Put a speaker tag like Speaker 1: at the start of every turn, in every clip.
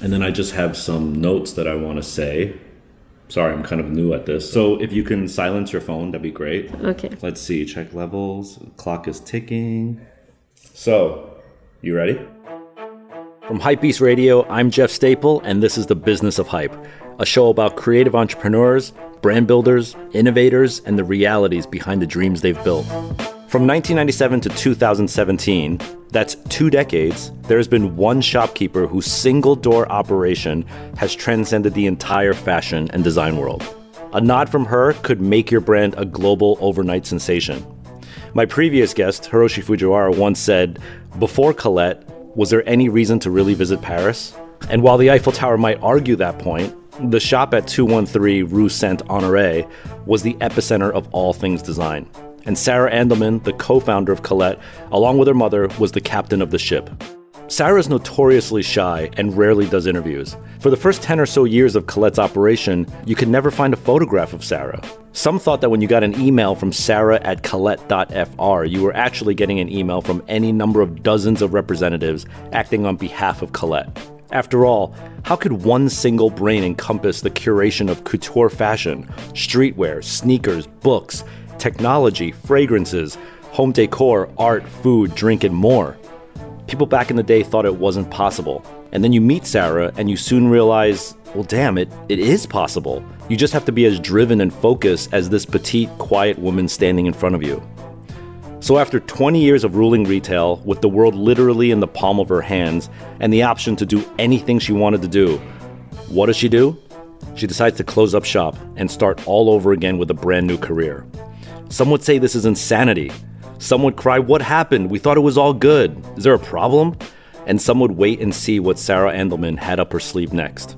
Speaker 1: And then I just have some notes that I want to say. Sorry, I'm kind of new at this. So if you can silence your phone, that'd be great.
Speaker 2: Okay.
Speaker 1: Let's see, check levels. Clock is ticking. So, you ready? From HYPEBEAST Radio, I'm Jeff Staple, and this is The Business of Hype, a show about creative entrepreneurs, brand builders, innovators, and the realities behind the dreams they've built. From 1997 to 2017, that's 2 decades, there has been one shopkeeper whose single-door operation has transcended the entire fashion and design world. A nod from her could make your brand a global overnight sensation. My previous guest, Hiroshi Fujiwara, once said, "Before Colette, was there any reason to really visit Paris?" And while the Eiffel Tower might argue that point, the shop at 213 Rue Saint-Honoré was the epicenter of all things design. And Sarah Andelman, the co-founder of Colette, along with her mother, was the captain of the ship. Sarah is notoriously shy and rarely does interviews. For the first 10 or so years of Colette's operation, you could never find a photograph of Sarah. Some thought that when you got an email from sarah@colette.fr, you were actually getting an email from any number of dozens of representatives acting on behalf of Colette. After all, how could one single brain encompass the curation of couture fashion, streetwear, sneakers, books, technology, fragrances, home decor, art, food, drink, and more? People back in the day thought it wasn't possible. And then you meet Sarah and you soon realize, well, damn, it is possible. You just have to be as driven and focused as this petite, quiet woman standing in front of you. So after 20 years of ruling retail, with the world literally in the palm of her hands and the option to do anything she wanted to do, what does she do? She decides to close up shop and start all over again with a brand new career. Some would say this is insanity. Some would cry, "What happened? We thought it was all good. Is there a problem?" And some would wait and see what Sarah Andelman had up her sleeve next.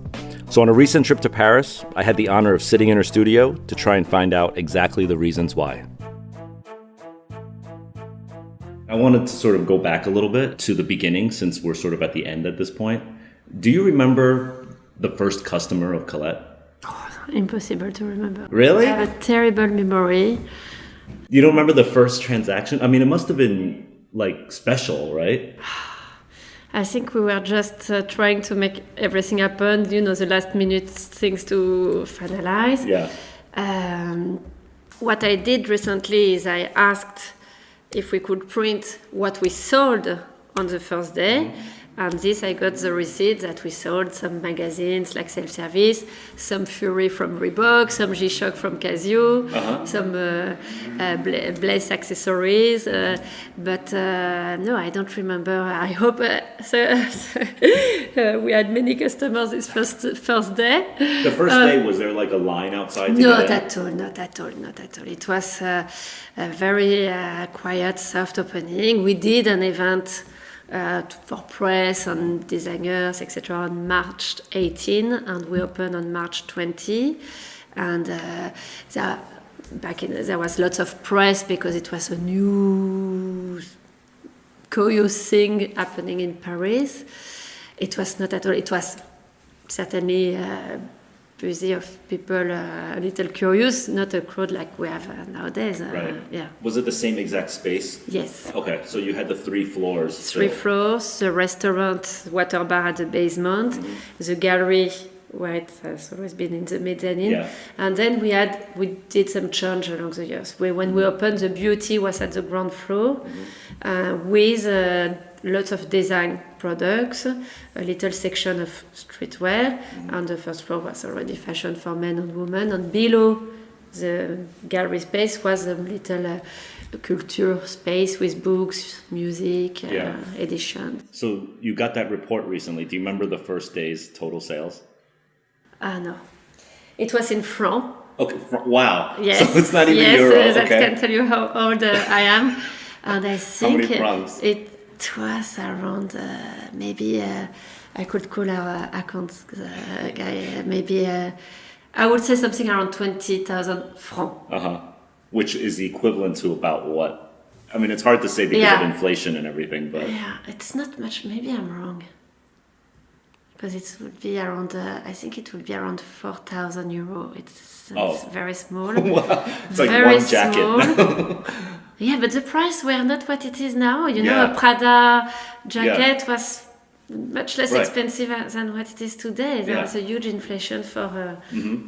Speaker 1: So on a recent trip to Paris, I had the honor of sitting in her studio to try and find out exactly the reasons why. I wanted to sort of go back a little bit to the beginning, since we're sort of at the end at this point. Do you remember the first customer of Colette?
Speaker 2: Oh, impossible to remember.
Speaker 1: Really?
Speaker 2: I have a terrible memory.
Speaker 1: You don't remember the first transaction? I mean, it must have been like special, right?
Speaker 2: I think we were just trying to make everything happen, the last minute things to finalize.
Speaker 1: Yeah.
Speaker 2: What I did recently is I asked if we could print what we sold on the first day. Mm-hmm. And this, I got the receipt that we sold some magazines like Self-Service, some Fury from Reebok, some G-Shock from Casio, some Blaze accessories. But no, I don't remember. I hope we had many customers this first day.
Speaker 1: The first day, was there like a line outside?
Speaker 2: Not at all. It was a very quiet, soft opening. We did an event for press and designers, etc. on March 18, and we opened on March 20. And there was lots of press because it was a new curious thing happening in Paris. It was not at all. It was certainly busy of people, a little curious, not a crowd like we have nowadays.
Speaker 1: Right.
Speaker 2: Yeah.
Speaker 1: Was it the same exact space?
Speaker 2: Yes.
Speaker 1: Okay, so you had the 3 floors.
Speaker 2: Three floors, the restaurant, water bar at the basement, the gallery where it has always been in the mezzanine.
Speaker 1: Yeah.
Speaker 2: And then we did some change along the years. When we opened, the beauty was at the ground floor with lots of design products, a little section of streetwear, and the first floor was already fashion for men and women. And below the gallery space was a little culture space with books, music, edition.
Speaker 1: So you got that report recently. Do you remember the first day's total sales?
Speaker 2: No. It was in francs.
Speaker 1: Okay, wow.
Speaker 2: Yes.
Speaker 1: So it's not even euro.
Speaker 2: Yes, that
Speaker 1: okay.
Speaker 2: can tell you how old I am. And I think
Speaker 1: how many francs?
Speaker 2: It was around maybe I could call our accounts guy maybe I would say something around 20,000 francs.
Speaker 1: Which is the equivalent to about what? I mean, it's hard to say because of inflation and everything, but
Speaker 2: yeah, it's not much. Maybe I'm wrong. Because it would be around, I think it would be around 4,000 euro. It's very small.
Speaker 1: Wow. It's like
Speaker 2: very
Speaker 1: one jacket.
Speaker 2: Yeah, but the price were not what it is now. A Prada jacket was much less expensive than what it is today. There was a huge inflation for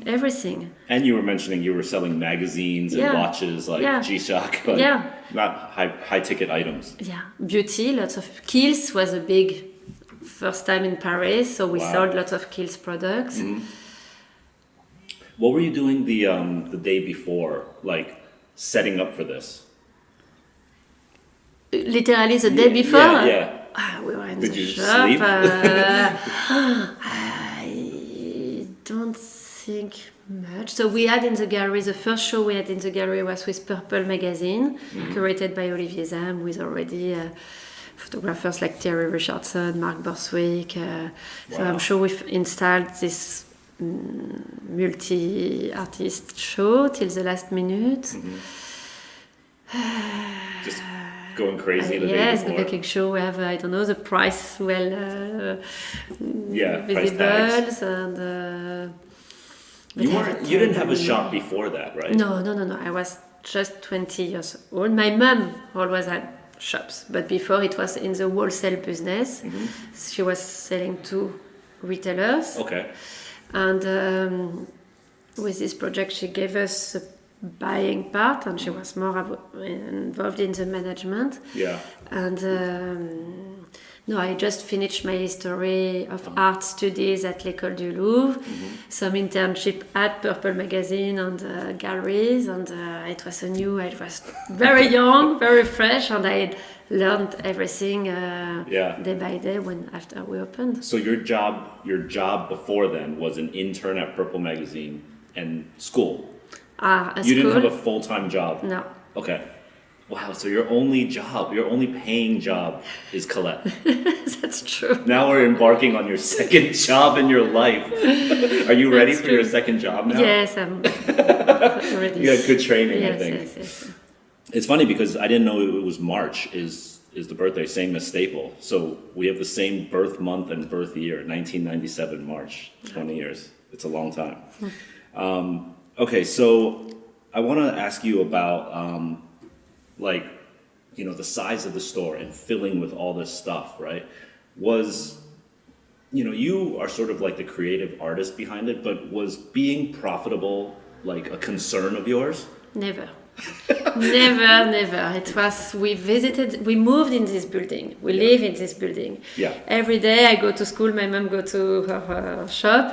Speaker 2: everything.
Speaker 1: And you were mentioning you were selling magazines and watches like G-Shock, but not high ticket items.
Speaker 2: Yeah, beauty, lots of Kiehl's was a big first time in Paris, so we sold lots of Kiehl's products.
Speaker 1: What were you doing the day before, like setting up for this?
Speaker 2: Literally the day before?
Speaker 1: Yeah.
Speaker 2: We were in
Speaker 1: Did
Speaker 2: the
Speaker 1: you
Speaker 2: shop.
Speaker 1: sleep?
Speaker 2: I don't think much. So we had in the gallery, the first show we had in the gallery was with Purple magazine, curated by Olivier Zam, with already photographers like Thierry Richardson, Mark Borswick. So I'm sure we've installed this multi-artist show till the last minute.
Speaker 1: Just going crazy the day
Speaker 2: yes,
Speaker 1: before.
Speaker 2: the baking show. We have, I don't know, the price
Speaker 1: price
Speaker 2: visibles
Speaker 1: tags.
Speaker 2: and.
Speaker 1: You didn't have a shop before that, right?
Speaker 2: No. I was just 20 years old. My mom always had shops, but before it was in the wholesale business. She was selling to retailers.
Speaker 1: Okay.
Speaker 2: And with this project, she gave us the buying part, and she was more involved in the management.
Speaker 1: Yeah.
Speaker 2: And no, I just finished my history of art studies at l'École du Louvre, some internship at Purple magazine and galleries, and it was I was very young, very fresh, and I learned everything day by day after we opened.
Speaker 1: So your job before then was an intern at Purple magazine and school. You didn't have a full-time job?
Speaker 2: No.
Speaker 1: Okay. Wow, so your only paying job is Colette.
Speaker 2: That's true.
Speaker 1: Now we're embarking on your second job in your life. Are you ready for your second job now?
Speaker 2: Yes, I'm ready.
Speaker 1: You had good training,
Speaker 2: yes,
Speaker 1: I think.
Speaker 2: Yes.
Speaker 1: It's funny because I didn't know it was March is the birthday, same as Staple. So we have the same birth month and birth year, 1997 March, 20 years. It's a long time. Okay, so I want to ask you about the size of the store and filling with all this stuff, right? You are sort of like the creative artist behind it, but was being profitable like a concern of yours?
Speaker 2: Never. Never. It was, we moved in this building. We live in this building.
Speaker 1: Yeah.
Speaker 2: Every day I go to school, my mom go to her shop,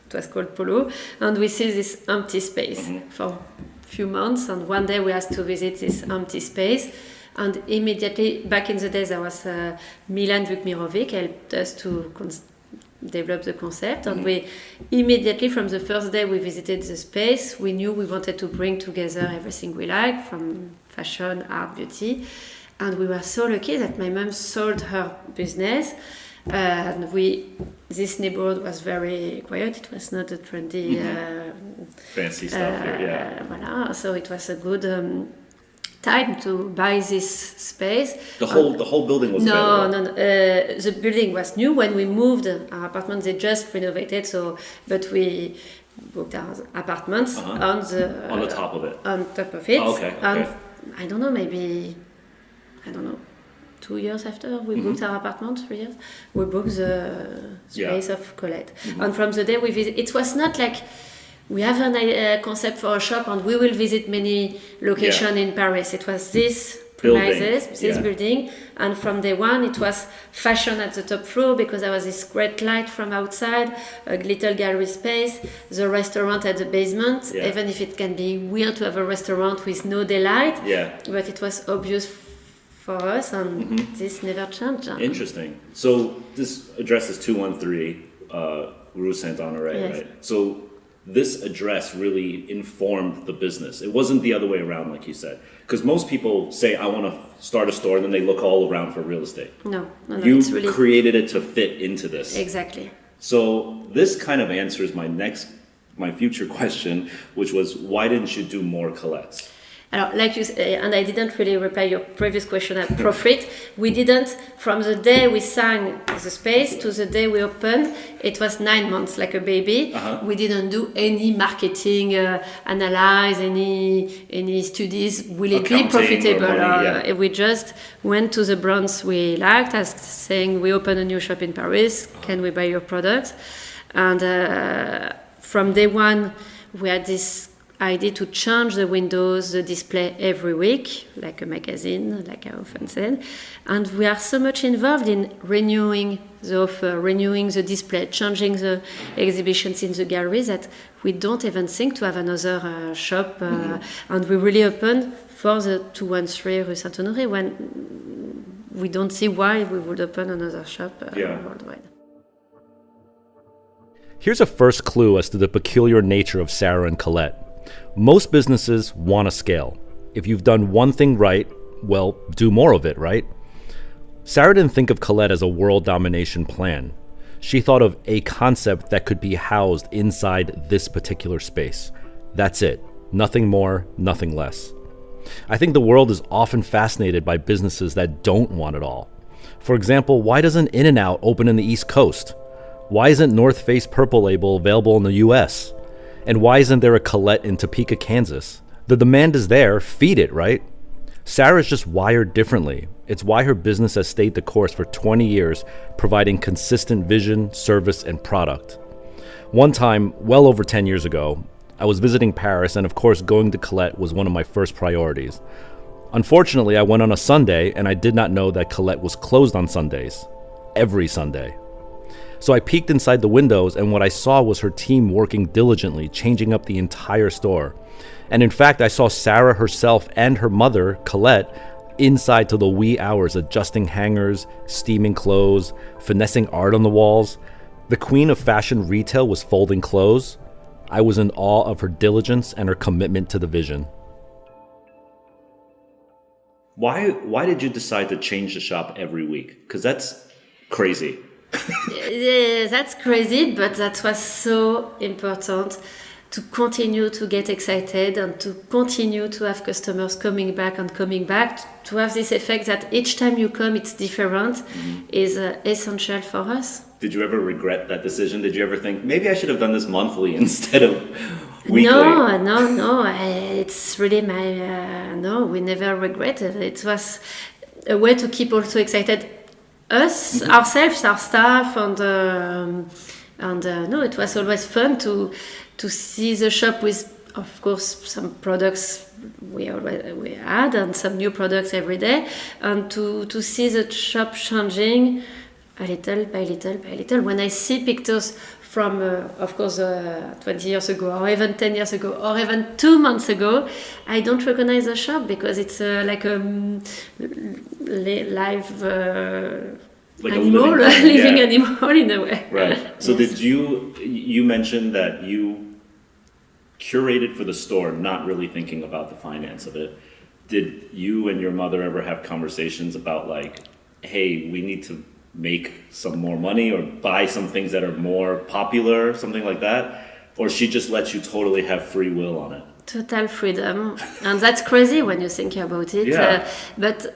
Speaker 2: it was called Polo, and we see this empty space for a few months, and one day we asked to visit this empty space, and immediately, back in the days, there was Milan Vukmirovic helped us to develop the concept, and we immediately, from the first day we visited the space, we knew we wanted to bring together everything we like, from fashion, art, beauty, and we were so lucky that my mom sold her business, and this neighborhood was very quiet. It was not a trendy
Speaker 1: fancy stuff here,
Speaker 2: Voilà. So it was a good time to buy this space.
Speaker 1: The whole building was
Speaker 2: No. The building was new when we moved. Our apartment they just renovated. But we booked our apartments on the
Speaker 1: top of it.
Speaker 2: On top of it.
Speaker 1: Oh, okay.
Speaker 2: And I don't know. 2 years after we booked our apartment, 3 years, we booked the space of Colette. And from the day we visit, it was not like we have a concept for a shop and we will visit many locations in Paris. It was this premises, this building, and from day one it was fashion at the top floor because there was this great light from outside, a little gallery space, the restaurant at the basement, even if it can be weird to have a restaurant with no daylight, but it was obvious for us, and this never changed.
Speaker 1: Interesting. So this address is 213 Rue Saint-Honoré, right? So this address really informed the business. It wasn't the other way around, like you said. Because most people say, I want to start a store, and then they look all around for real estate.
Speaker 2: No.
Speaker 1: You
Speaker 2: it's really
Speaker 1: created it to fit into this.
Speaker 2: Exactly.
Speaker 1: So this kind of answers my future question, which was, why didn't you do more Colettes?
Speaker 2: Like you say, and I didn't really reply your previous question at profit. We didn't, from the day we signed the space to the day we opened, it was 9 months, like a baby. We didn't do any marketing, analyze, any studies. Will it be profitable? We just went to the brands we liked, as saying we open a new shop in Paris. Can we buy your products? And from day one, we had this idea to change the windows, the display every week, like a magazine, like I often said. And we are so much involved in renewing the offer, renewing the display, changing the exhibitions in the galleries that we don't even think to have another shop. And we really opened for the 213 Rue Saint-Honoré when we don't see why we would open another shop worldwide.
Speaker 1: Here's a first clue as to the peculiar nature of Sarah and Colette. Most businesses want to scale. If you've done one thing right, well, do more of it, right? Sarah didn't think of Colette as a world domination plan. She thought of a concept that could be housed inside this particular space. That's it. Nothing more, nothing less. I think the world is often fascinated by businesses that don't want it all. For example, why doesn't In-N-Out open in the East Coast? Why isn't North Face Purple Label available in the US? And why isn't there a Colette in Topeka, Kansas? The demand is there, feed it, right? Sarah's just wired differently. It's why her business has stayed the course for 20 years, providing consistent vision, service, and product. One time, well over 10 years ago, I was visiting Paris, and of course going to Colette was one of my first priorities. Unfortunately, I went on a Sunday, and I did not know that Colette was closed on Sundays. Every Sunday. So I peeked inside the windows, and what I saw was her team working diligently, changing up the entire store. And in fact, I saw Sarah herself and her mother, Colette, inside till the wee hours, adjusting hangers, steaming clothes, finessing art on the walls. The queen of fashion retail was folding clothes. I was in awe of her diligence and her commitment to the vision.
Speaker 3: Why did you decide to change the shop every week? Because that's crazy.
Speaker 2: Yeah, that's crazy, but that was so important to continue to get excited and to continue to have customers coming back, to have this effect that each time you come it's different is essential for us.
Speaker 3: Did you ever regret that decision? Did you ever think, maybe I should have done this monthly instead of weekly?
Speaker 2: No, it's really no, we never regretted it. It was a way to keep also excited us, ourselves, our staff, and no, it was always fun to see the shop with, of course, some products we had and some new products every day, and to see the shop changing a little by little by little. When I see pictures from, of course, 20 years ago, or even 10 years ago, or even 2 months ago, I don't recognize the shop because it's like a live
Speaker 3: like
Speaker 2: animal,
Speaker 3: a living
Speaker 2: animal in a way.
Speaker 3: Right. So yes. Did you mentioned that you curated for the store, not really thinking about the finance of it. Did you and your mother ever have conversations about like, hey, we need to make some more money or buy some things that are more popular, something like that? Or she just lets you totally have free will on it?
Speaker 2: Total freedom. And that's crazy when you think about it.
Speaker 3: Yeah.
Speaker 2: But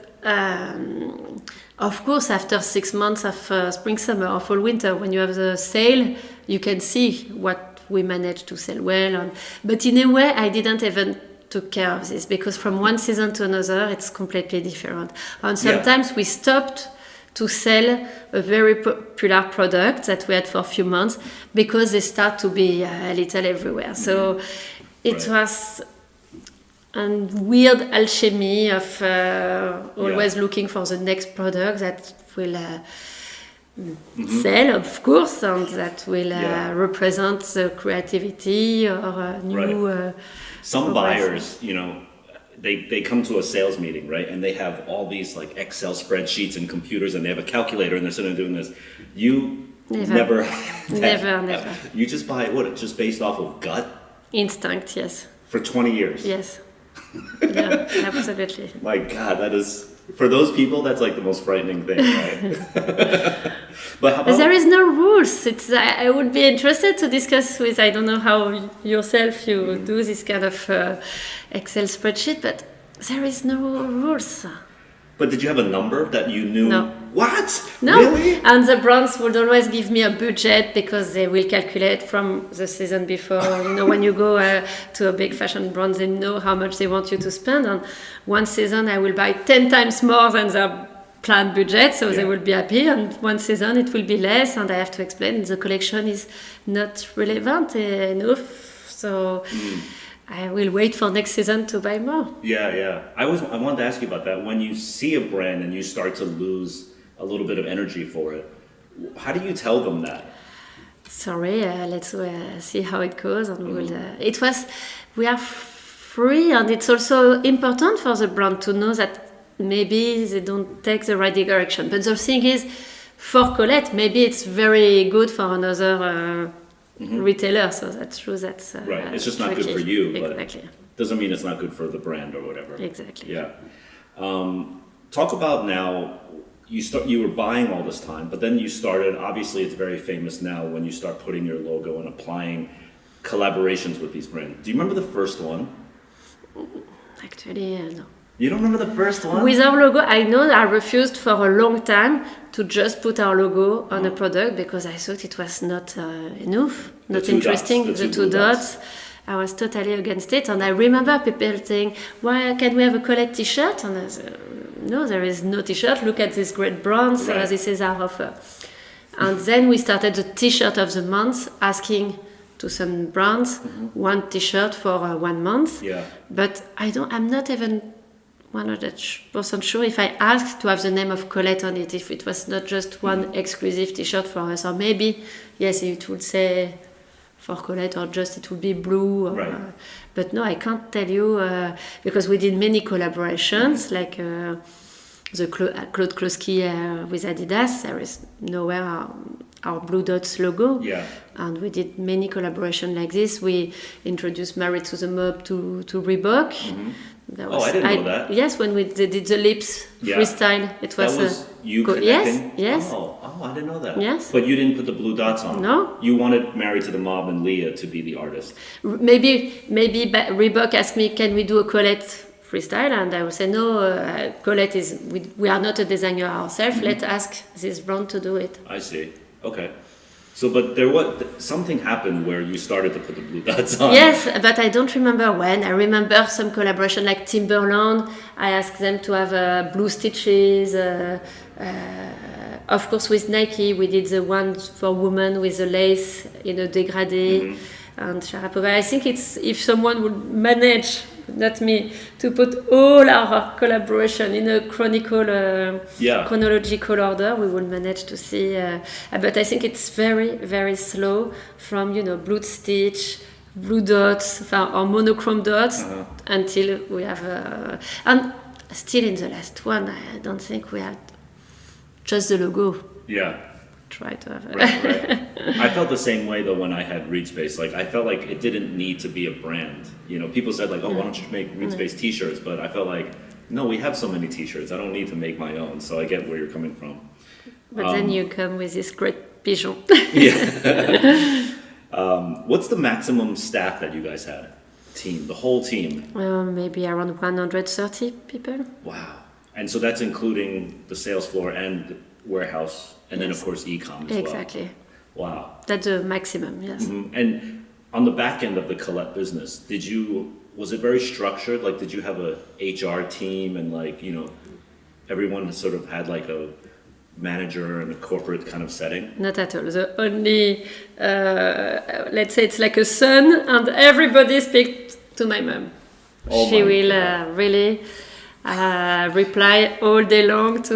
Speaker 2: of course, after 6 months of spring, summer, or fall, winter, when you have the sale, you can see what we managed to sell well. But in a way, I didn't even took care of this because from one season to another, it's completely different. And sometimes we stopped to sell a very popular product that we had for a few months because they start to be a little everywhere. So it was a weird alchemy of always looking for the next product that will sell, of course, and that will represent the creativity or new...
Speaker 3: Some buyers, they come to a sales meeting, right? And they have all these like Excel spreadsheets and computers and they have a calculator and they're sitting there doing this. You never. You just buy what? Just based off of gut?
Speaker 2: Instinct, yes.
Speaker 3: For 20 years?
Speaker 2: Yes. Yeah, absolutely.
Speaker 3: My God, that is, for those people, that's like the most frightening thing, right? But how
Speaker 2: But there
Speaker 3: about,
Speaker 2: is no rules. I would be interested to discuss with, I don't know how yourself you do this kind of Excel spreadsheet, but there is no rules.
Speaker 3: but did you have a number that you knew?
Speaker 2: No.
Speaker 3: What?
Speaker 2: No,
Speaker 3: Really?
Speaker 2: and the brands would always give me a budget because they will calculate from the season before. When you go to a big fashion brand, they know how much they want you to spend. And one season, I will buy 10 times more than their planned budget, so they will be happy. And one season, it will be less, and I have to explain the collection is not relevant enough. So I will wait for next season to buy more.
Speaker 3: Yeah. I wanted to ask you about that. When you see a brand and you start to lose a little bit of energy for it, how do you tell them that?
Speaker 2: Sorry, let's see how it goes, and we are free, and it's also important for the brand to know that maybe they don't take the right direction. But the thing is, for Colette, maybe it's very good for another retailer. So that's true. That's
Speaker 3: Right. It's just not
Speaker 2: tricky.
Speaker 3: good for you, but
Speaker 2: Exactly.
Speaker 3: doesn't mean it's not good for the brand or whatever.
Speaker 2: Exactly.
Speaker 3: Yeah. Talk about now. You were buying all this time, but then you started. Obviously, it's very famous now when you start putting your logo and applying collaborations with these brands. Do you remember the first one?
Speaker 2: Actually, no.
Speaker 3: You don't remember the first one?
Speaker 2: With our logo, I know I refused for a long time to just put our logo on a product because I thought it was not enough, not interesting.
Speaker 3: The
Speaker 2: The
Speaker 3: two
Speaker 2: two dots. I was totally against it, and I remember people saying, "Why can we have a Colette T-shirt?" And I said, "No, there is no T-shirt. Look at this great brand.
Speaker 3: Right.
Speaker 2: This is our offer." And then we started the T-shirt of the month, asking to some brands one T-shirt for 1 month.
Speaker 3: Yeah.
Speaker 2: But I'm not even 100% sure if I asked to have the name of Colette on it, if it was not just one exclusive T-shirt for us, or maybe yes, it would say for Colette, or just it would be blue. Or,
Speaker 3: Right.
Speaker 2: But no, I can't tell you because we did many collaborations, like the Claude Kloski with Adidas. There is nowhere our Blue Dots logo.
Speaker 3: Yeah.
Speaker 2: And we did many collaborations like this. We introduced Married to the Mob to Reebok.
Speaker 3: I didn't know that.
Speaker 2: Yes, when they did the lips freestyle, it was.
Speaker 3: That was you
Speaker 2: yes,
Speaker 3: connecting?
Speaker 2: yes.
Speaker 3: Oh, I didn't know that.
Speaker 2: Yes.
Speaker 3: But you didn't put the blue dots on.
Speaker 2: No.
Speaker 3: You wanted Married to the Mob and Leah to be the artist.
Speaker 2: Maybe Reebok asked me, can we do a Colette freestyle? And I would say, no, Colette we are not a designer ourselves. Let's ask this brand to do it.
Speaker 3: I see. Okay. So, but something happened where you started to put the blue dots on.
Speaker 2: Yes, but I don't remember when. I remember some collaboration like Timberland. I asked them to have blue stitches. Of course, with Nike, we did the one for women with the lace in a dégradé. And Sharapova. I think if someone would manage, not me, to put all our collaboration in a chronological order, we will manage to see. But I think it's very, very slow from blue stitch, blue dots, or monochrome dots until we have. And still in the last one, I don't think we have just the logo.
Speaker 3: Yeah.
Speaker 2: Try to have.
Speaker 3: Right. I felt the same way though when I had Readspace. Like I felt like it didn't need to be a brand. People said like, "Oh, why don't you make Readspace T-shirts?" But I felt like, no, we have so many T-shirts. I don't need to make my own. So I get where you're coming from.
Speaker 2: But then you come with this great pigeon.
Speaker 3: Yeah. What's the maximum staff that you guys had? The whole team.
Speaker 2: Maybe around 130 people.
Speaker 3: Wow. And so that's including the sales floor and warehouse. And then, of course, e-com as well.
Speaker 2: Exactly.
Speaker 3: Wow.
Speaker 2: That's the maximum, yes.
Speaker 3: And on the back end of the Colette business, was it very structured? Like, did you have a HR team and everyone sort of had like a manager and a corporate kind of setting?
Speaker 2: Not at all. The only, let's say it's like a son, and everybody speaks to my mom. She will really... reply all day long to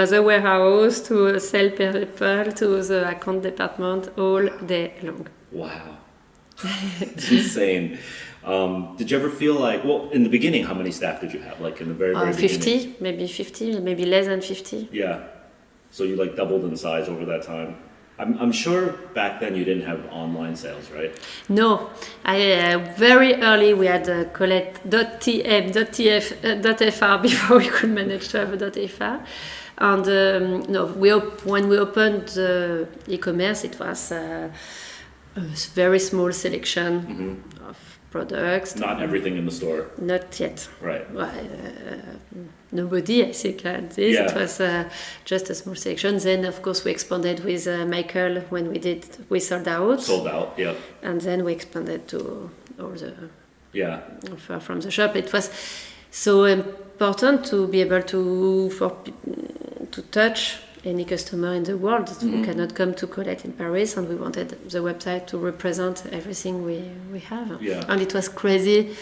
Speaker 2: the warehouse, to sell people, to the account department all day long.
Speaker 3: Wow. It's insane. Did you ever feel like, in the beginning, how many staff did you have? Like in the very, very
Speaker 2: 50,
Speaker 3: beginning?
Speaker 2: maybe 50, maybe less than 50.
Speaker 3: Yeah. So you doubled in size over that time. I'm sure back then you didn't have online sales, right?
Speaker 2: No, very early we had Colette.tm.fr before we could manage to have a .fr. And no, when we opened the e-commerce, it was a very small selection of products.
Speaker 3: Not everything in the store.
Speaker 2: Not yet.
Speaker 3: Right.
Speaker 2: Well, nobody, I think, had this.
Speaker 3: Yeah.
Speaker 2: It was just a small selection. Then, of course, we expanded with Michael when we sold out.
Speaker 3: Sold out, yep.
Speaker 2: And then we expanded to all the offer from the shop. It was so important to be able to touch any customer in the world who cannot come to Colette in Paris, and we wanted the website to represent everything we have.
Speaker 3: Yeah.
Speaker 2: And it was crazy,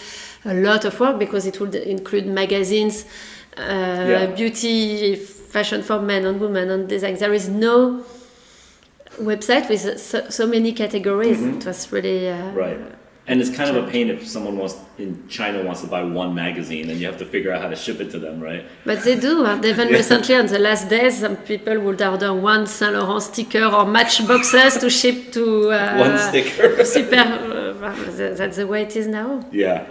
Speaker 2: a lot of work, because it would include magazines, beauty, fashion for men and women, and design. There is no website with so many categories. It was really
Speaker 3: right. And it's kind of a pain if someone in China wants to buy one magazine, and you have to figure out how to ship it to them, right?
Speaker 2: But they do. Even recently, on the last days, some people would order one Saint Laurent sticker or matchboxes to ship to
Speaker 3: one sticker.
Speaker 2: That's the way it is now.
Speaker 3: Yeah.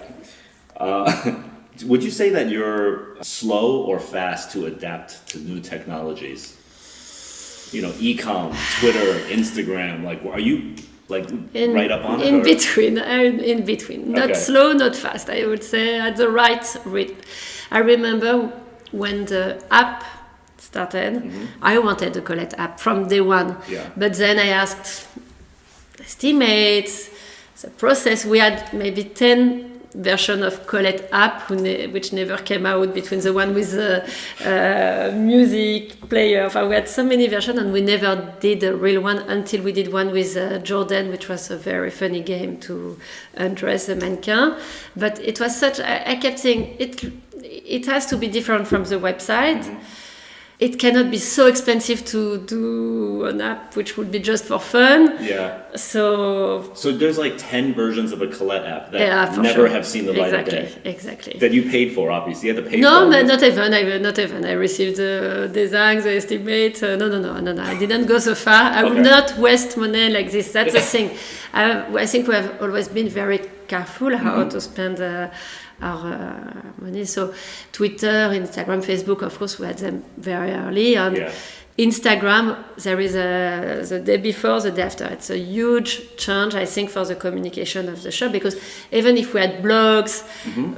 Speaker 3: Would you say that you're slow or fast to adapt to new technologies? You know, e-com, Twitter, Instagram. Like, are you right up on it?
Speaker 2: In between. Not
Speaker 3: Okay.
Speaker 2: slow, not fast. I would say at the right rate. I remember when the app started, I wanted the Colette app from day one.
Speaker 3: Yeah.
Speaker 2: But then I asked estimates, the process. We had maybe 10 version of Colette app which never came out, between the one with the music player. We had so many versions, and we never did a real one until we did one with Jordan, which was a very funny game to undress a mannequin. But it was I kept saying it has to be different from the website. It cannot be so expensive to do an app which would be just for fun.
Speaker 3: Yeah.
Speaker 2: So
Speaker 3: there's like 10 versions of a Colette app that never have seen the light of day.
Speaker 2: Exactly.
Speaker 3: That you paid for, obviously. You had to pay for
Speaker 2: No,
Speaker 3: it.
Speaker 2: not even. I received the design, the estimate. No. I didn't go so far. I would not waste money like this. That's the thing. I think we have always been very careful how to spend our money. So Twitter, Instagram, Facebook, of course, we had them very early. And Instagram, there is the day before, the day after. It's a huge change, I think, for the communication of the shop, because even if we had blogs,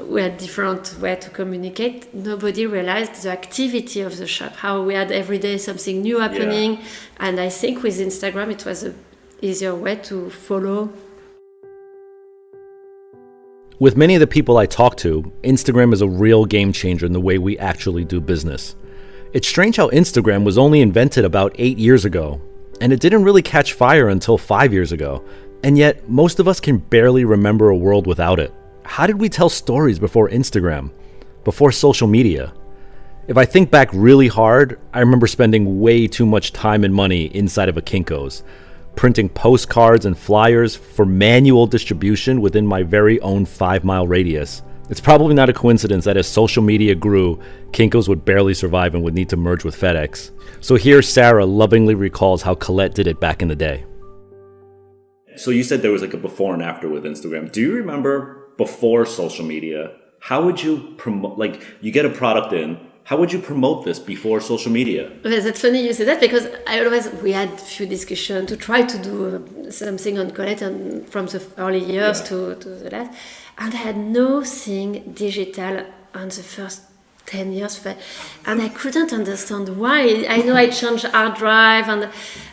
Speaker 2: we had different way to communicate, nobody realized the activity of the shop, how we had every day something new happening. And I think with Instagram, it was an easier way to follow.
Speaker 1: With many of the people I talk to, Instagram is a real game changer in the way we actually do business. It's strange how Instagram was only invented about 8 years ago, and it didn't really catch fire until 5 years ago. And yet, most of us can barely remember a world without it. How did we tell stories before Instagram? Before social media? If I think back really hard, I remember spending way too much time and money inside of a Kinko's, printing postcards and flyers for manual distribution within my very own 5-mile radius. It's probably not a coincidence that as social media grew, Kinko's would barely survive and would need to merge with FedEx. So here Sarah lovingly recalls how Colette did it back in the day.
Speaker 3: So you said there was like a before and after with Instagram. Do you remember before social media, how would you promote, like you get a product in, how would you promote this before social media?
Speaker 2: Well, that's funny you say that, because we had a few discussions to try to do something on Colette, and from the early years to the last. And I had nothing digital on the first 10 years. And I couldn't understand why. I know I changed hard drive.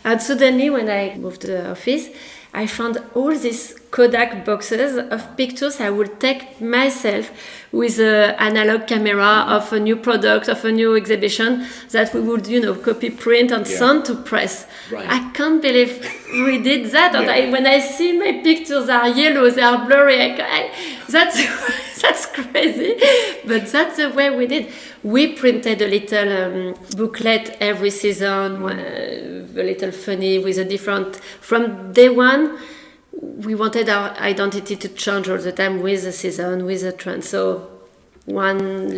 Speaker 2: And suddenly when I moved to the office, I found all these Kodak boxes of pictures I would take myself with an analog camera of a new product, of a new exhibition that we would, copy, print, and send to press.
Speaker 3: Right.
Speaker 2: I can't believe we did that. And when I see my pictures are yellow, they are blurry, that's crazy. But that's the way we did. We printed a little booklet every season, a little funny with a different. From day one, we wanted our identity to change all the time with the season, with the trend. So one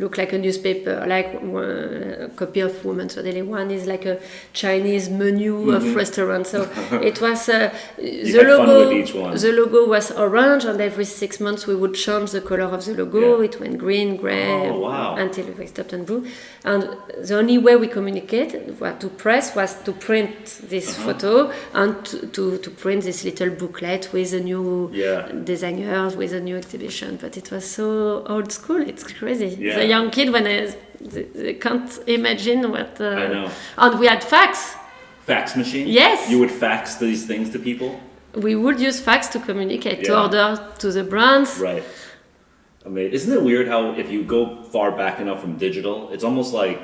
Speaker 2: look like a newspaper, like a copy of Women's Daily. One is like a Chinese menu of restaurant. So it was the logo.
Speaker 3: Fun with each one.
Speaker 2: The logo was orange, and every 6 months we would change the color of the logo. It went green, gray, until we stopped on blue. And the only way we communicated to press was to print this photo and to print this little booklet with the new designers, with a new exhibition. But it was so old school, it's crazy. The young kid, when they can't imagine what.
Speaker 3: I know.
Speaker 2: And we had fax.
Speaker 3: Fax machine?
Speaker 2: Yes.
Speaker 3: You would fax these things to people?
Speaker 2: We would use fax to communicate, to order to the brands.
Speaker 3: Right. I mean, isn't it weird how if you go far back enough from digital, it's almost like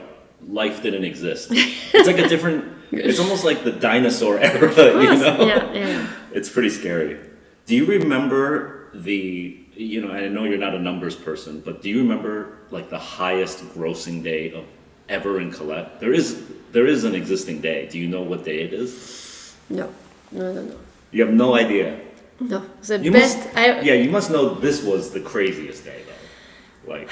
Speaker 3: life didn't exist. It's like a different. It's almost like the dinosaur era. You know.
Speaker 2: Yeah.
Speaker 3: It's pretty scary. Do you remember the? You know, I know you're not a numbers person, but do you remember like the highest grossing day of ever in Colette? There is an existing day. Do you know what day it is?
Speaker 2: No.
Speaker 3: You have no idea.
Speaker 2: No, you
Speaker 3: must know this was the craziest day though. Like,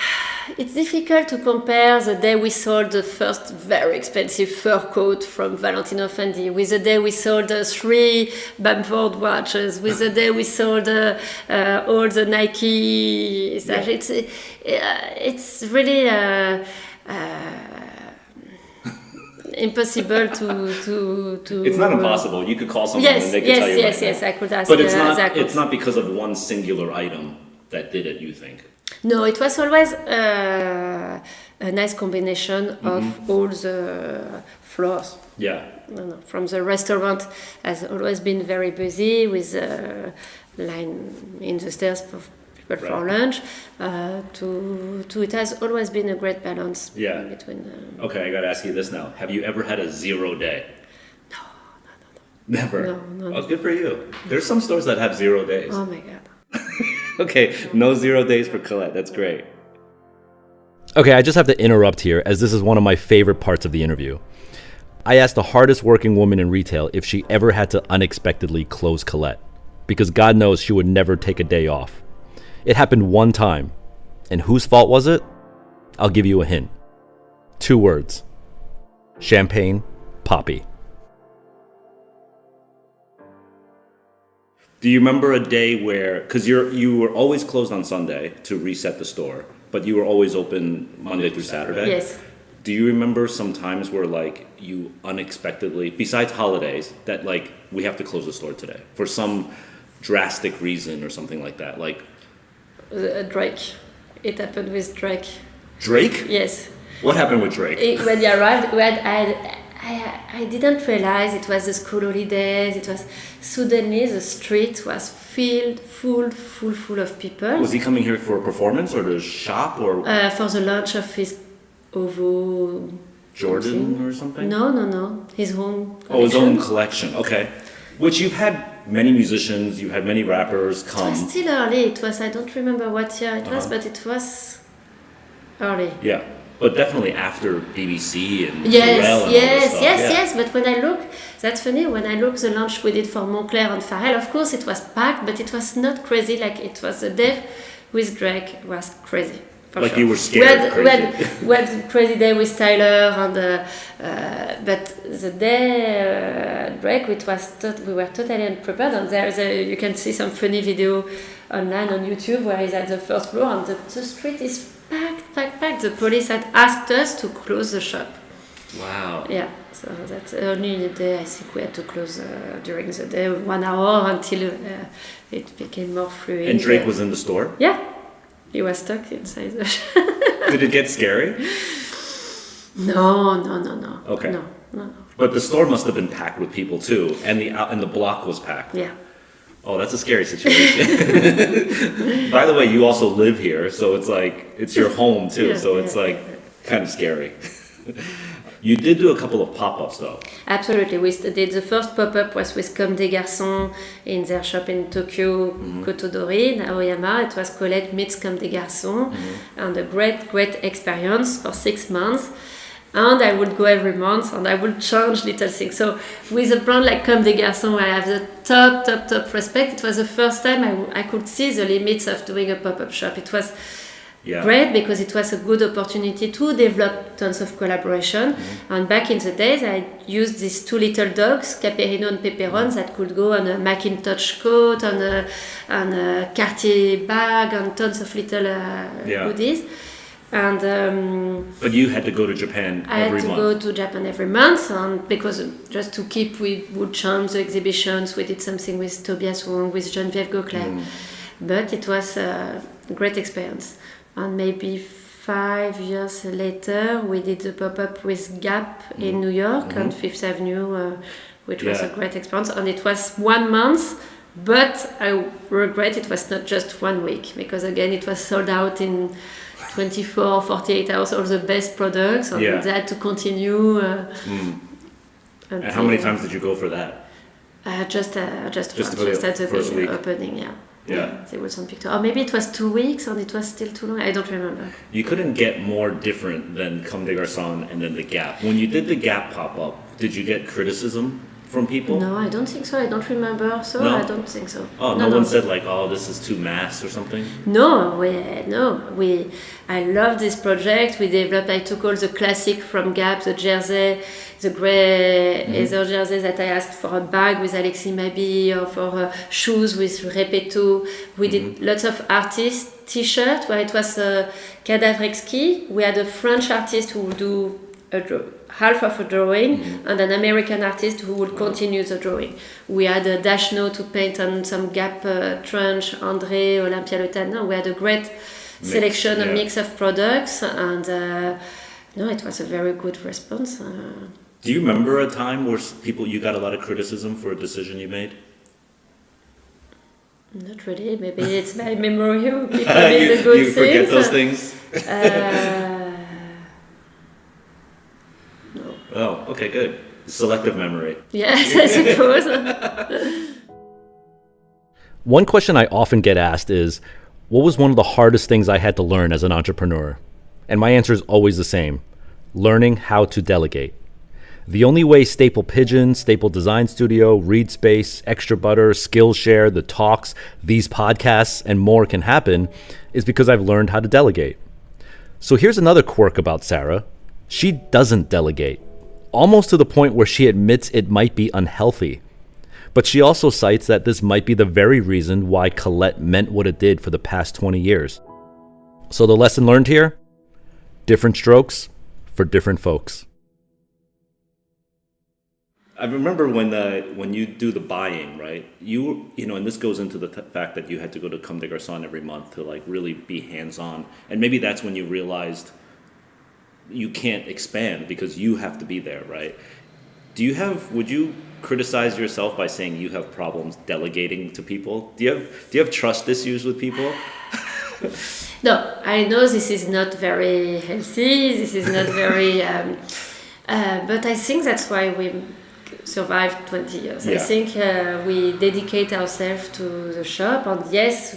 Speaker 2: it's difficult to compare the day we sold the first very expensive fur coat from Valentino Fendi with the day we sold 3 Bamford watches, with the day we sold all the Nike. It's really impossible to.
Speaker 3: It's not impossible. You could call someone and they could tell you.
Speaker 2: Yes. I could ask.
Speaker 3: But it's not because of one singular item that did it. You think?
Speaker 2: No, it was always a nice combination of all the floors.
Speaker 3: Yeah.
Speaker 2: No. From the restaurant has always been very busy with line in the stairs for people for lunch. To it has always been a great balance between.
Speaker 3: Okay, I got to ask you this now. Have you ever had a 0 day?
Speaker 2: No.
Speaker 3: Never.
Speaker 2: No.
Speaker 3: Oh, good for you. There's some stores that have 0 days.
Speaker 2: Oh my god.
Speaker 3: Okay, no 0 days for Colette. That's great.
Speaker 1: Okay, I just have to interrupt here as this is one of my favorite parts of the interview. I asked the hardest working woman in retail if she ever had to unexpectedly close Colette, because God knows she would never take a day off. It happened one time. And whose fault was it? I'll give you a hint. 2 words. Champagne, Poppy.
Speaker 3: Do you remember a day where, because you were always closed on Sunday to reset the store, but you were always open Monday through Saturday?
Speaker 2: Yes.
Speaker 3: Do you remember some times where like you unexpectedly, besides holidays, that like we have to close the store today for some drastic reason or something like that? Like
Speaker 2: Drake. It happened with Drake.
Speaker 3: Drake?
Speaker 2: Yes.
Speaker 3: What happened with Drake?
Speaker 2: When he arrived, I didn't realize it was the school holidays. It was suddenly the street was filled, full of people.
Speaker 3: Was he coming here for a performance or to shop or
Speaker 2: for the launch of his OVO
Speaker 3: Jordan or something?
Speaker 2: No. His own collection.
Speaker 3: Oh, his own collection. Okay. Which you've had many musicians, you've had many rappers come.
Speaker 2: It was still early. It was, I don't remember what year it was, but it was early.
Speaker 3: Yeah. But definitely after BBC and
Speaker 2: yes.
Speaker 3: But
Speaker 2: when I look, that's funny. When I look the launch we did for Moncler and Pharrell, of course it was packed, but it was not crazy like it was the day with Drake was crazy.
Speaker 3: Like sure. You were scared.
Speaker 2: We had crazy day with Tyler and but the day Drake, we were totally unprepared. And you can see some funny video online on YouTube where he's at the first floor and the street is packed. The police had asked us to close the shop.
Speaker 3: Wow.
Speaker 2: Yeah, so that's only the day I think we had to close during the day 1 hour until it became more fluid.
Speaker 3: And Drake was in the store?
Speaker 2: Yeah, he was stuck inside the shop.
Speaker 3: Did it get scary?
Speaker 2: No.
Speaker 3: Okay.
Speaker 2: No.
Speaker 3: But the store must have been packed with people too, and the block was packed.
Speaker 2: Yeah.
Speaker 3: Oh, that's a scary situation. By the way, you also live here, so it's like, it's your home too, it's kind of scary. You did do a couple of pop-ups though.
Speaker 2: Absolutely. We did the first pop-up was with Comme des Garçons in their shop in Tokyo, Kotodori, in Aoyama. It was Colette meets Comme des Garçons, and a great experience for 6 months. And I would go every month and I would change little things. So with a brand like Comme des Garçons, where I have the top respect, it was the first time I could see the limits of doing a pop-up shop. It was great because it was a good opportunity to develop tons of collaboration. And back in the days, I used these two little dogs, Caperino and Pepperon, that could go on a Macintosh coat, on a Cartier bag, and tons of little goodies. And
Speaker 3: but you had to go to Japan
Speaker 2: I
Speaker 3: every
Speaker 2: had to
Speaker 3: month.
Speaker 2: go to Japan every month, and because just to keep, we would charm the exhibitions. We did something with Tobias Wong, with Geneviève Gauclair, but it was a great experience. And maybe 5 years later, we did the pop-up with Gap in New York on Fifth Avenue, which was a great experience. And it was 1 month, but I regret it was not just 1 week, because again, it was sold out in 24, 48 hours, all the best products, and they had to continue.
Speaker 3: And how many times did you go for that?
Speaker 2: Just at the
Speaker 3: first week.
Speaker 2: opening,
Speaker 3: Yeah.
Speaker 2: There was some picture. Or maybe it was 2 weeks and it was still too long. I don't remember.
Speaker 3: You couldn't get more different than Comme des Garçons and then the Gap. When you did the Gap pop-up, did you get criticism from people?
Speaker 2: No, I don't think so. I don't remember. So
Speaker 3: No?
Speaker 2: I don't think so.
Speaker 3: Oh, no one said like, oh, this is too mass or something?
Speaker 2: I love this project. We developed, I took all the classic from Gap, the jersey, the grey leather jersey that I asked for a bag with Alexis Mabi, or for shoes with Repetto. We did lots of artist t-shirts where it was cadaver exquis. We had a French artist who would do half of a drawing and an American artist who would continue the drawing. We had a Dashno to paint on some Gap trench, André, Olympia Le Tan. We had a great selection, a mix of products, and it was a very good response.
Speaker 3: Do you remember a time where you got a lot of criticism for a decision you made?
Speaker 2: Not really. Maybe it's my memory who keeps the good
Speaker 3: you forget those things?
Speaker 2: No.
Speaker 3: Oh, okay, good. Selective memory.
Speaker 2: Yes, I suppose.
Speaker 1: One question I often get asked is, what was one of the hardest things I had to learn as an entrepreneur? And my answer is always the same: learning how to delegate. The only way Staple Pigeon, Staple Design Studio, Read Space, Extra Butter, Skillshare, the talks, these podcasts, and more can happen is because I've learned how to delegate. So here's another quirk about Sarah. She doesn't delegate, almost to the point where she admits it might be unhealthy. But she also cites that this might be the very reason why Colette meant what it did for the past 20 years. So the lesson learned here? Different strokes for different folks.
Speaker 3: I remember when you do the buying, right? You know, and this goes into the fact that you had to go to Comme des Garçons every month to like really be hands-on, and maybe that's when you realized you can't expand because you have to be there, right? Would you criticize yourself by saying you have problems delegating to people? Do you have trust issues with people?
Speaker 2: No, I know this is not very healthy. This is not very. But I think that's why we survived 20 years.
Speaker 3: Yeah.
Speaker 2: I think we dedicate ourselves to the shop, and yes,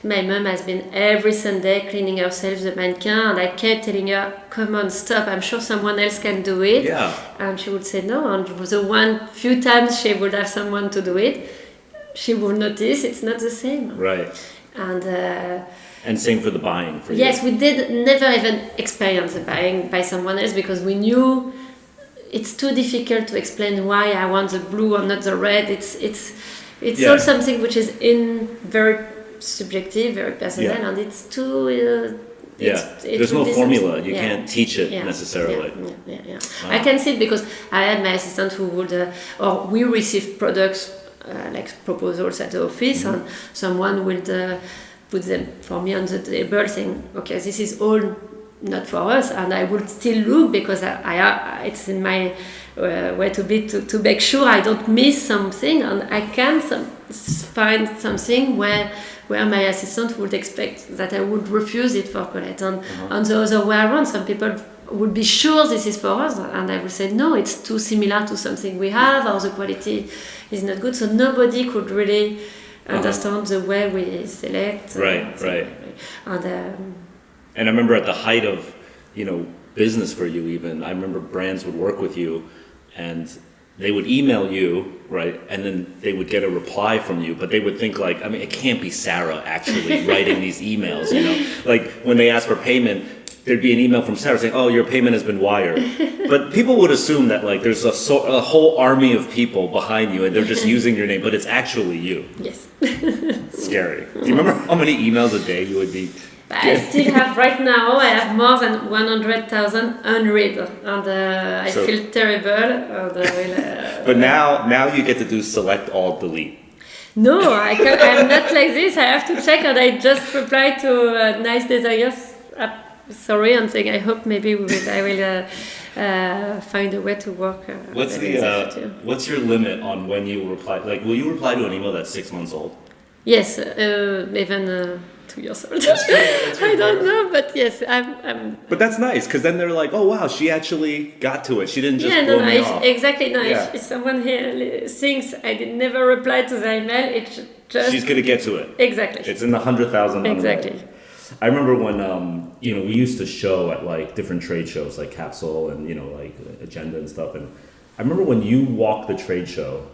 Speaker 2: my mom has been every Sunday cleaning herself the mannequin, and I kept telling her, come on, stop, I'm sure someone else can do it.
Speaker 3: Yeah.
Speaker 2: And she would say no, and the few times she would have someone to do it, she would notice it's not the same.
Speaker 3: Right.
Speaker 2: And
Speaker 3: same for the buying for you.
Speaker 2: Yes, we did never even experience the buying by someone else because we knew it's too difficult to explain why I want the blue and not the red. It's all something which is very subjective, very personal, and it's too.
Speaker 3: There's no formula. You can't teach it necessarily.
Speaker 2: Yeah. I can see it because I had my assistant who would, or we received products like proposals at the office, and someone would put them for me on the table, saying, "Okay, this is all not for us," and I would still look because I it's in my way to make sure I don't miss something, and I can find something where my assistant would expect that I would refuse it for Colette, and on the other way around, some people would be sure this is for us, and I would say no, it's too similar to something we have, or the quality is not good, so nobody could really understand the way we select.
Speaker 3: Right. And I remember at the height of, business for you even, I remember brands would work with you and they would email you, right? And then they would get a reply from you, but they would think like, I mean, it can't be Sarah actually writing these emails, you know? Like when they ask for payment, there'd be an email from Sarah saying, oh, your payment has been wired. But people would assume that like there's a whole army of people behind you and they're just using your name, but it's actually you.
Speaker 2: Yes.
Speaker 3: Scary. Do you remember how many emails a day you would be?
Speaker 2: I still have right now, I have more than 100,000 unread, and I feel terrible. And,
Speaker 3: but now you get to do select all delete.
Speaker 2: No, I'm not like this. I have to check, and I just reply to nice designers. Sorry, and saying I hope maybe I will find a way to work.
Speaker 3: What's your limit on when you reply? Like, will you reply to an email that's 6 months old?
Speaker 2: Yes, even 2 years old. That's right. I don't know, but yes, I'm.
Speaker 3: But that's nice because then they're like, oh wow, she actually got to it. She didn't just blow me off.
Speaker 2: Exactly. No, if someone here thinks I did never reply to the email, it's just. She's
Speaker 3: gonna get to it.
Speaker 2: Exactly.
Speaker 3: It's in the 100,000.
Speaker 2: Exactly.
Speaker 3: I remember when we used to show at like different trade shows like Capsule and like Agenda and stuff, and I remember when you walked the trade show,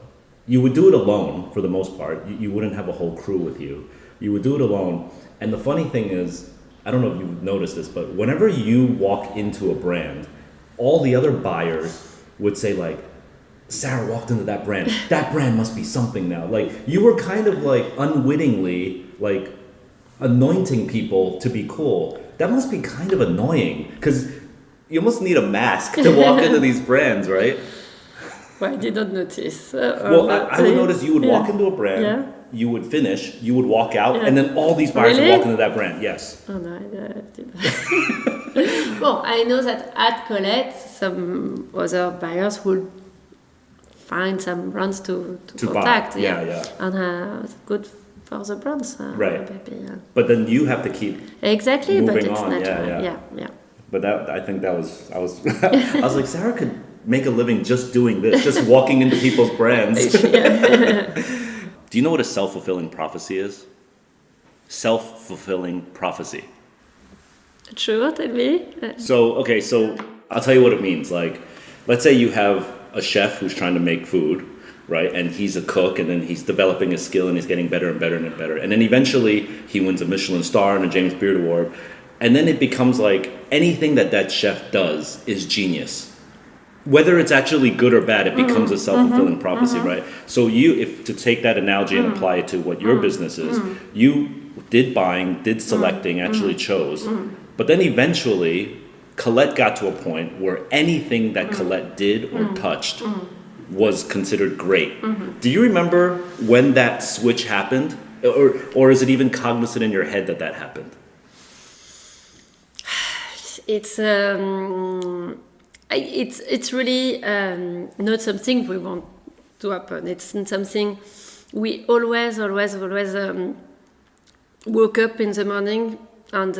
Speaker 3: you would do it alone for the most part. You wouldn't have a whole crew with you. You would do it alone. And the funny thing is, I don't know if you've noticed this, but whenever you walk into a brand, all the other buyers would say like, Sarah walked into that brand. That brand must be something now. Like you were kind of like unwittingly like anointing people to be cool. That must be kind of annoying because you almost need a mask to walk into these brands, right?
Speaker 2: Well, I didn't notice.
Speaker 3: Well, I would notice you would walk into a brand, you would finish, you would walk out, and then all these buyers would walk into that brand. Yes.
Speaker 2: Oh no, I didn't. Well, I know that at Colette, some other buyers would find some brands to contact.
Speaker 3: Buy. Yeah.
Speaker 2: And it's good for the brands.
Speaker 3: Right.
Speaker 2: Maybe,
Speaker 3: But then you have to keep
Speaker 2: exactly,
Speaker 3: moving
Speaker 2: but it's
Speaker 3: on.
Speaker 2: natural. Yeah.
Speaker 3: But I think I was like, Sarah could make a living just doing this, just walking into people's brands. Do you know what a self-fulfilling prophecy is? Self-fulfilling prophecy.
Speaker 2: Sure, tell me.
Speaker 3: So I'll tell you what it means. Like, let's say you have a chef who's trying to make food, right? And he's a cook, and then he's developing a skill, and he's getting better and better and better. And then eventually he wins a Michelin star and a James Beard Award. And then it becomes like anything that chef does is genius. Whether it's actually good or bad, it becomes a self-fulfilling prophecy, right? So if to take that analogy and apply it to what your business is, you did buying, did selecting, actually chose. But then eventually, Colette got to a point where anything that Colette did or touched was considered great. Do you remember when that switch happened? Or is it even cognizant in your head that happened?
Speaker 2: It's really not something we want to happen. It's not something we always woke up in the morning and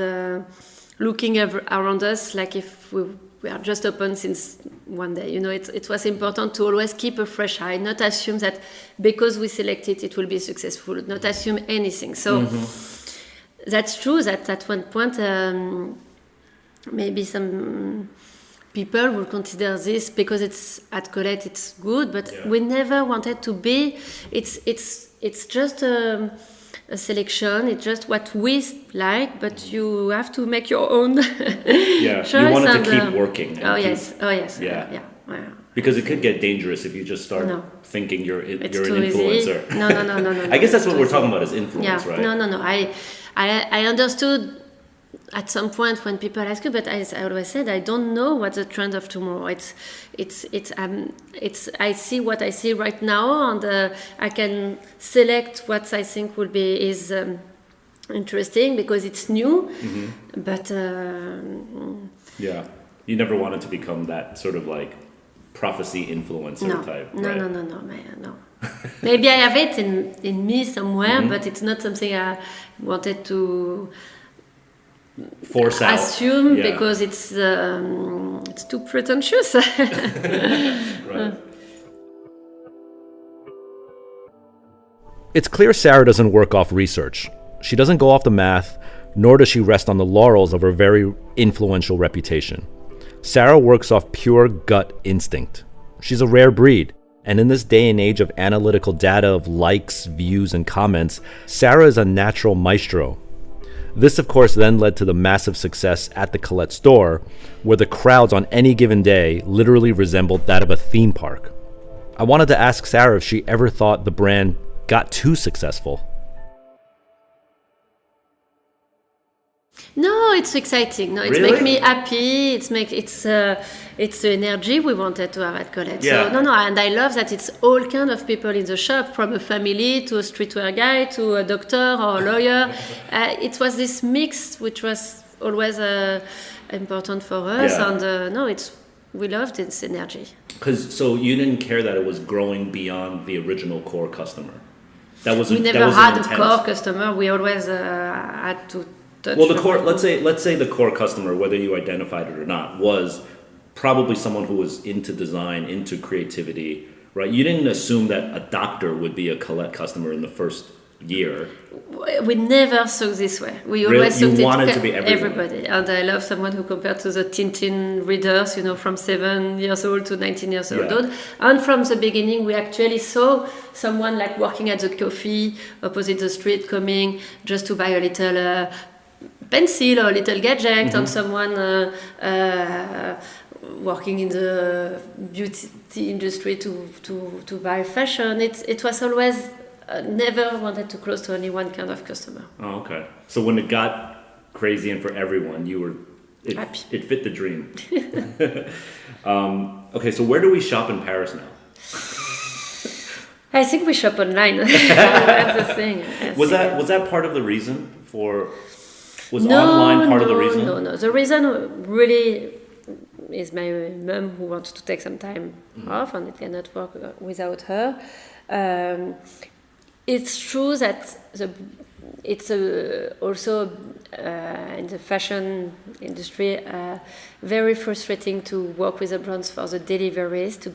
Speaker 2: looking around us like if we are just open since one day. It was important to always keep a fresh eye, not assume that because we select it will be successful, not assume anything. So that's true that at one point maybe some people will consider this because it's at Colette, it's good, but we never wanted to be. It's just a selection. It's just what we like, but you have to make your own choice.
Speaker 3: You want it to keep working.
Speaker 2: Yes.
Speaker 3: Yeah. Because it could get dangerous if you just start thinking you're an influencer.
Speaker 2: No.
Speaker 3: I guess that's what we're talking about is influence, right?
Speaker 2: No. I understood. At some point, when people ask you, but I always said I don't know what's the trend of tomorrow. I see what I see right now, and I can select what I think is interesting because it's new. But
Speaker 3: you never wanted to become that sort of like prophecy influencer type.
Speaker 2: No. Maybe I have it in me somewhere, but it's not something I wanted to
Speaker 3: force out.
Speaker 2: Assume because it's too pretentious.
Speaker 3: Right.
Speaker 1: It's clear Sarah doesn't work off research. She doesn't go off the math, nor does she rest on the laurels of her very influential reputation. Sarah works off pure gut instinct. She's a rare breed. And in this day and age of analytical data of likes, views, and comments, Sarah is a natural maestro. This, of course, then led to the massive success at the Colette store, where the crowds on any given day literally resembled that of a theme park. I wanted to ask Sarah if she ever thought the brand got too successful.
Speaker 2: No, it's exciting. No, it's
Speaker 3: Really?
Speaker 2: make me happy. It's the energy we wanted to have at Colette.
Speaker 3: Yeah.
Speaker 2: So no, and I love that it's all kind of people in the shop, from a family to a streetwear guy to a doctor or a lawyer. It was this mix which was always important for us,
Speaker 3: Yeah.
Speaker 2: and we loved its energy.
Speaker 3: So you didn't care that it was growing beyond the original core customer. That was
Speaker 2: We
Speaker 3: that
Speaker 2: never
Speaker 3: was
Speaker 2: had a
Speaker 3: intent.
Speaker 2: core customer. We always had to touch.
Speaker 3: Well, the core. Let's say the core customer, whether you identified it or not, was probably someone who was into design, into creativity, right? You didn't assume that a doctor would be a Colette customer in the first year.
Speaker 2: We never saw this way. We
Speaker 3: Really?
Speaker 2: always
Speaker 3: You
Speaker 2: thought
Speaker 3: wanted
Speaker 2: it
Speaker 3: to be everyone.
Speaker 2: everybody. And I love someone who compared to the Tintin readers, from 7 years old to 19 years
Speaker 3: Yeah.
Speaker 2: old. And from the beginning, we actually saw someone like working at the coffee opposite the street, coming just to buy a little pencil or a little gadget, and someone working in the beauty industry to buy fashion. It was always never wanted to close to only one kind of customer.
Speaker 3: Oh, okay. So when it got crazy and for everyone,
Speaker 2: Happy.
Speaker 3: it fit the dream. Okay, so where do we shop in Paris now?
Speaker 2: I think we shop online. That's the thing.
Speaker 3: Was that part of the reason for? Was online part of the reason?
Speaker 2: No. The reason really is my mom, who wants to take some time off, and it cannot work without her. It's true that it's also in the fashion industry very frustrating to work with the brands for the deliveries, to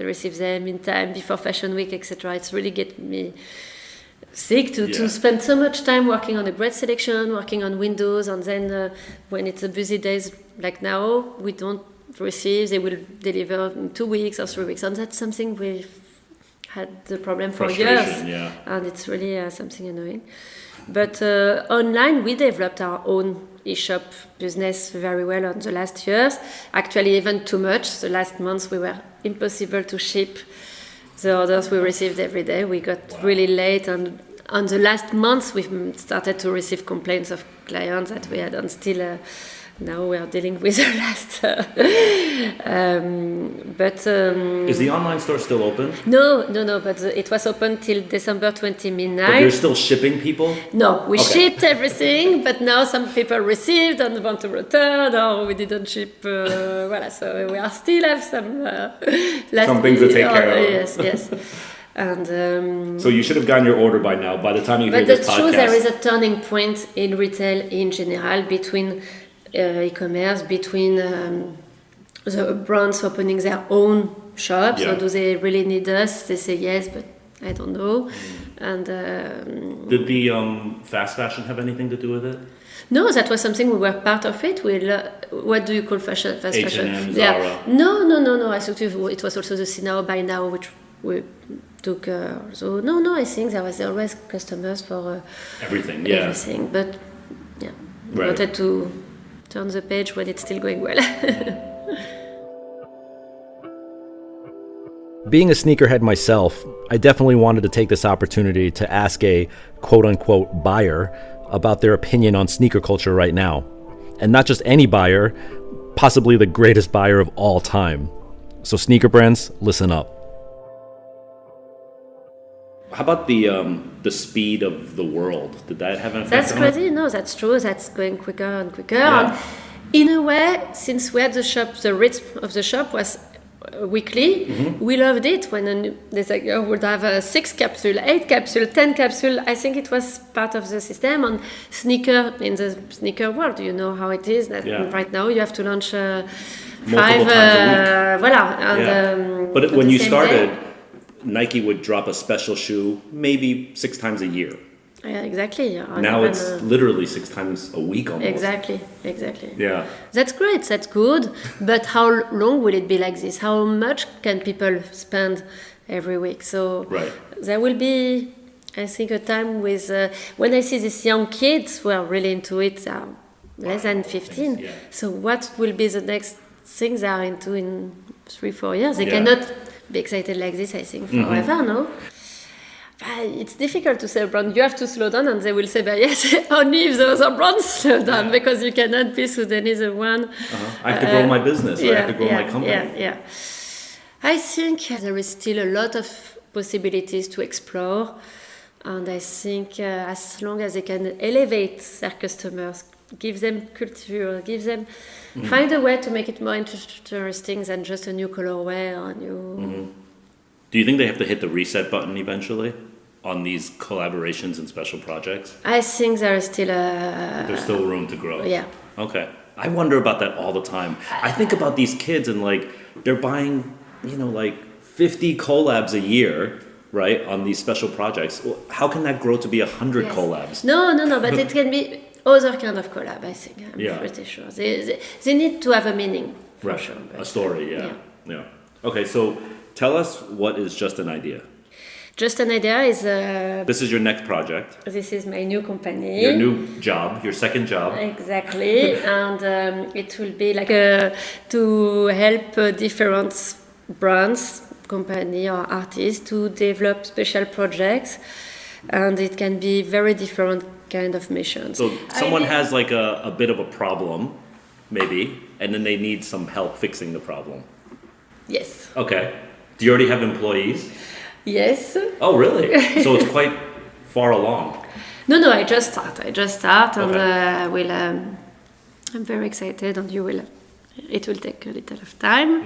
Speaker 2: receive them in time before Fashion Week, etc. It's really get me sick to spend so much time working on a great selection, working on windows, and then when it's a busy days like now, we don't receive. They will deliver in 2 weeks or 3 weeks, and that's something we've had the problem for years,
Speaker 3: yeah.
Speaker 2: and it's really something annoying. But online, we developed our own e-shop business very well on the last years. Actually, even too much. The last months, we were impossible to ship the orders we received every day. We got really late, and on the last months, we started to receive complaints of clients that we had, and still now we are dealing with the last.
Speaker 3: Is the online store still open?
Speaker 2: No, but it was open till December 2009.
Speaker 3: But you're still shipping people?
Speaker 2: No, we
Speaker 3: Okay.
Speaker 2: shipped everything, but now some people received and want to return, or we didn't ship. Voilà, so we are still have some
Speaker 3: Some things to take care of.
Speaker 2: Yes. And
Speaker 3: So you should have gotten your order by now. By the time you hear
Speaker 2: but
Speaker 3: this
Speaker 2: the truth,
Speaker 3: podcast,
Speaker 2: there is a turning point in retail in general, between e-commerce, between the brands opening their own shops.
Speaker 3: Yeah.
Speaker 2: Or do they really need us? They say yes, but I don't know. And
Speaker 3: did the fast fashion have anything to do with it?
Speaker 2: no, that was something we were part of it. What do you call fast fashion?
Speaker 3: H&M, Zara.
Speaker 2: No. I thought it was also the see now, buy now, which we took. So no, I think there was always customers for
Speaker 3: Everything, yeah.
Speaker 2: everything. But yeah, we
Speaker 3: Right.
Speaker 2: wanted to turn the page when it's still going well.
Speaker 1: Being a sneakerhead myself, I definitely wanted to take this opportunity to ask a quote-unquote buyer about their opinion on sneaker culture right now. And not just any buyer, possibly the greatest buyer of all time. So sneaker brands, listen up.
Speaker 3: How about the speed of the world? Did that have an effect
Speaker 2: That's
Speaker 3: on it?
Speaker 2: crazy. No, that's true. That's going quicker and quicker.
Speaker 3: Yeah.
Speaker 2: And in a way, since we had the shop, the rhythm of the shop was weekly. We loved it when there's like would have 6 capsule, 8 capsule, 10 capsule. I think it was part of the system. And in the sneaker world, you know how it is. That
Speaker 3: Yeah.
Speaker 2: right now you have to launch 5.
Speaker 3: Multiple times a week.
Speaker 2: Voilà. And,
Speaker 3: Yeah. But
Speaker 2: on
Speaker 3: when
Speaker 2: the
Speaker 3: you
Speaker 2: same
Speaker 3: started,
Speaker 2: day.
Speaker 3: Nike would drop a special shoe maybe 6 times a year.
Speaker 2: Yeah, exactly. And
Speaker 3: Now
Speaker 2: even,
Speaker 3: it's literally 6 times a week almost.
Speaker 2: Exactly.
Speaker 3: Yeah.
Speaker 2: That's great, that's good, but how long will it be like this? How much can people spend every week. So
Speaker 3: Right.
Speaker 2: there will be, I think, a time with when I see these young kids who are really into it, less than 15.
Speaker 3: Yeah.
Speaker 2: So what will be the next things they are into in 3-4 years? They
Speaker 3: Yeah.
Speaker 2: cannot be excited like this, I think, forever, no? It's difficult to say a brand, you have to slow down, and they will say, but yes, only if the other brands slow down, because you cannot be Sudanese the one.
Speaker 3: I have to grow my business, or I have to grow my company.
Speaker 2: Yeah. I think there is still a lot of possibilities to explore, and I think as long as they can elevate their customers, give them culture, find a way to make it more interesting than just a new colorway or a new...
Speaker 3: Do you think they have to hit the reset button eventually on these collaborations and special projects?
Speaker 2: I think there is still
Speaker 3: There's still room to grow.
Speaker 2: Yeah.
Speaker 3: Okay. I wonder about that all the time. I think about these kids and like they're buying, 50 collabs a year, right, on these special projects. Well, how can that grow to be 100 collabs?
Speaker 2: No, but it can be other kind of collab, I think. I'm pretty sure. They need to have a meaning, for sure.
Speaker 3: A story, yeah. Okay, so tell us what is Just an Idea.
Speaker 2: Just an Idea is...
Speaker 3: This is your next project.
Speaker 2: This is my new company.
Speaker 3: Your new job, your second job.
Speaker 2: Exactly. And it will be like to help different brands, company or artists to develop special projects. And it can be very different kind of missions.
Speaker 3: So someone has like a bit of a problem, maybe, and then they need some help fixing the problem.
Speaker 2: Yes.
Speaker 3: Okay. Do you already have employees?
Speaker 2: Yes.
Speaker 3: Oh, really? So it's quite far along.
Speaker 2: No, I just start, and
Speaker 3: Okay.
Speaker 2: I'm very excited, and it will take a little of time,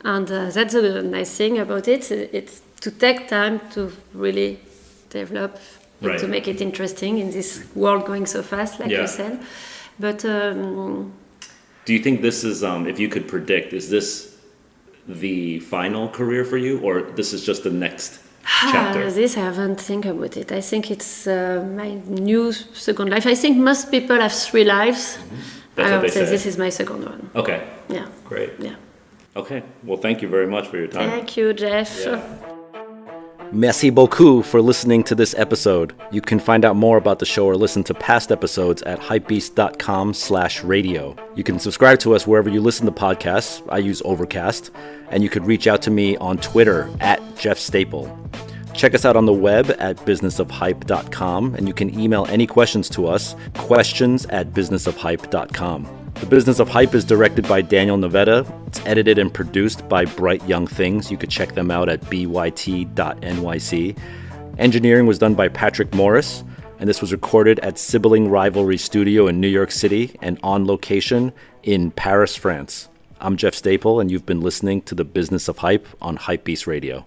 Speaker 2: and that's a nice thing about it. It's to take time to really develop, and to make it interesting in this world going so fast, like you said. But
Speaker 3: do you think this is, if you could predict, is this the final career for you, or this is just the next chapter?
Speaker 2: This I haven't think about it. I think it's my new second life. I think most people have 3 lives.
Speaker 3: That's what they say.
Speaker 2: This is my second one.
Speaker 3: Okay.
Speaker 2: Yeah.
Speaker 3: Great.
Speaker 2: Yeah.
Speaker 3: Okay. Well, thank you very much for your time.
Speaker 2: Thank you, Jeff.
Speaker 3: Yeah.
Speaker 1: Merci beaucoup for listening to this episode. You can find out more about the show or listen to past episodes at hypebeast.com/radio. You can subscribe to us wherever you listen to podcasts. I use Overcast. And you could reach out to me on Twitter at jeffstaple. Check us out on the web at businessofhype.com, and you can email any questions to us, questions@businessofhype.com. The Business of Hype is directed by Daniel Navetta. It's edited and produced by Bright Young Things. You could check them out at byt.nyc. Engineering was done by Patrick Morris, and this was recorded at Sibling Rivalry Studio in New York City and on location in Paris, France. I'm Jeff Staple, and you've been listening to The Business of Hype on HYPEBEAST Radio.